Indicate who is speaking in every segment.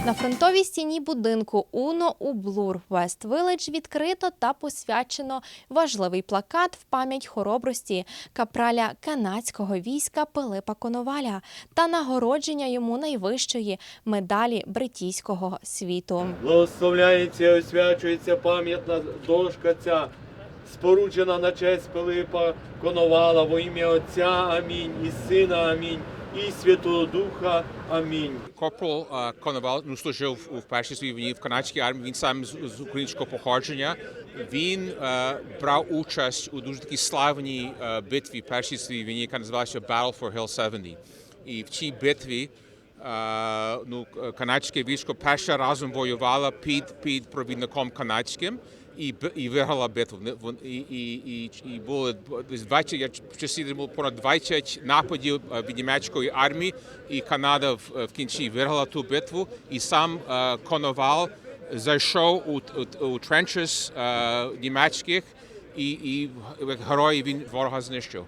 Speaker 1: На фронтовій стіні будинку УНО у Блур-Вест-Виледж відкрито та посвячено важливий плакат в пам'ять хоробрості капраля канадського війська Филипа Коноваля та нагородження йому найвищої медалі братійського світу.
Speaker 2: Благословляється і освячується пам'ятна дошка ця, споруджена на честь Филипа Коновала во ім'я Отця, амінь, і Сина, амінь, і Святого Духа, амінь.
Speaker 3: Corporal Konowal служив у Першій світовій війні в канадській армії, він сам з українського походження. Він брав участь у дуже такій славній битві Першій світовій війні, яка називалася Battle for Hill 70. І в цій битві канадське військо перший разом воювало під провідником канадським і виграла битву. І було 20, я в часі було понад 20 нападів від німецької армії, і Канада в кінці виграла ту битву, і сам Коновал зайшов у тренчес німецьких, і герой він ворога знищив.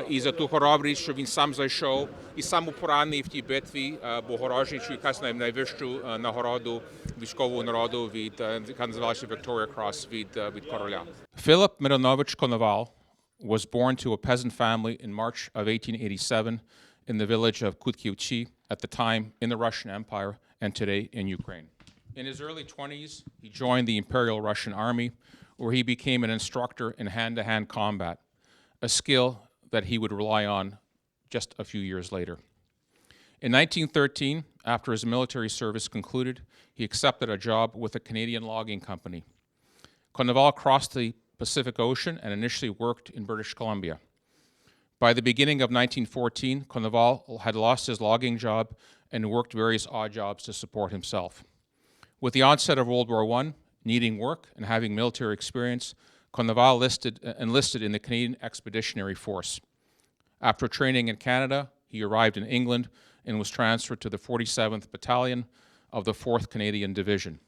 Speaker 3: І за ту хоробрість, що він сам зайшов, і сам поранений в тій битві, бо горожий, що якась найвищу нагороду військового народу, яка називалася Victoria Cross від короля. Filip Mironovich Konoval was born to a peasant family in March of 1887 in the village of Ukr at the time in the Russian Empire and today in Ukraine. In his early 20s, he joined the Imperial Russian Army, where he became an instructor in hand-to-hand combat, a skill that he would rely on just a few years later. In 1913, after his military service concluded, he accepted a job with a Canadian logging company. Konowal crossed the Pacific Ocean and initially worked in British Columbia. By the beginning of 1914, Konowal had lost his logging job and worked various odd jobs to support himself. With the onset of World War I, needing work and having military experience, Konowal enlisted in the Canadian Expeditionary Force. After training in Canada, he arrived in England and was transferred to the 47th Battalion of the 4th Canadian Division.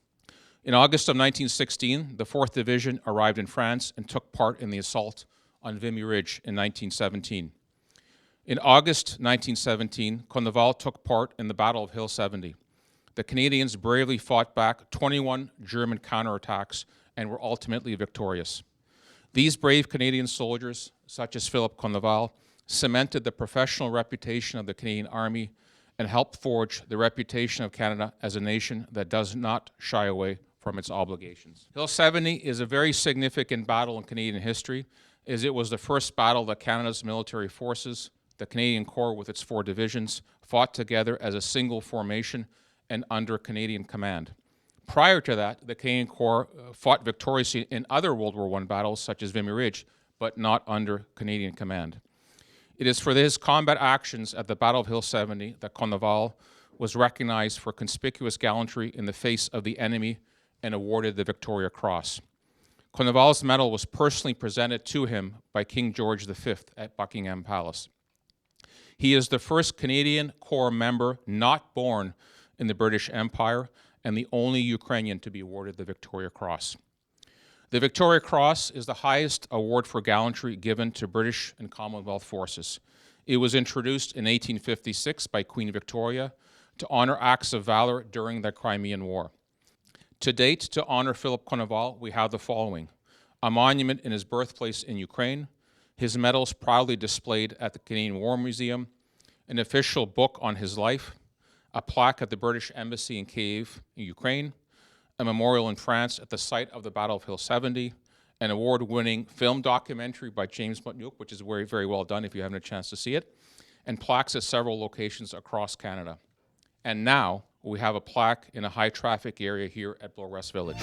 Speaker 3: In August of 1916, the 4th Division arrived in France and took part in the assault on Vimy Ridge in 1917. In August 1917, Konowal took part in the Battle of Hill 70. The Canadians bravely fought back 21 German counterattacks and were ultimately victorious. These brave Canadian soldiers, such as Filip Konoval, cemented the professional reputation of the Canadian Army and helped forge the reputation of Canada as a nation that does not shy away from its obligations. Hill 70 is a very significant battle in Canadian history, as it was the first battle that Canada's military forces, the Canadian Corps with its 4 divisions, fought together as a single formation and under Canadian command. Prior to that, the Canadian Corps fought victoriously in other World War I battles, such as Vimy Ridge, but not under Canadian command. It is for his combat actions at the Battle of Hill 70 that Konowal was recognized for conspicuous gallantry in the face of the enemy and awarded the Victoria Cross. Konowal's medal was personally presented to him by King George V at Buckingham Palace. He is the first Canadian Corps member not born in the British Empire and the only Ukrainian to be awarded the Victoria Cross. The Victoria Cross is the highest award for gallantry given to British and Commonwealth forces. It was introduced in 1856 by Queen Victoria to honor acts of valor during the Crimean War. To date, to honor Filip Konoval, we have the following: a monument in his birthplace in Ukraine, his medals proudly displayed at the Canadian War Museum, an official book on his life, a plaque at the British Embassy in Kyiv, Ukraine, a memorial in France at the site of the Battle of Hill 70, an award-winning film documentary by James Mutnuk, which is very, very well done if you haven't a chance to see it, and plaques at several locations across Canada. And now we have a plaque in a high-traffic area here at Bloor West Village.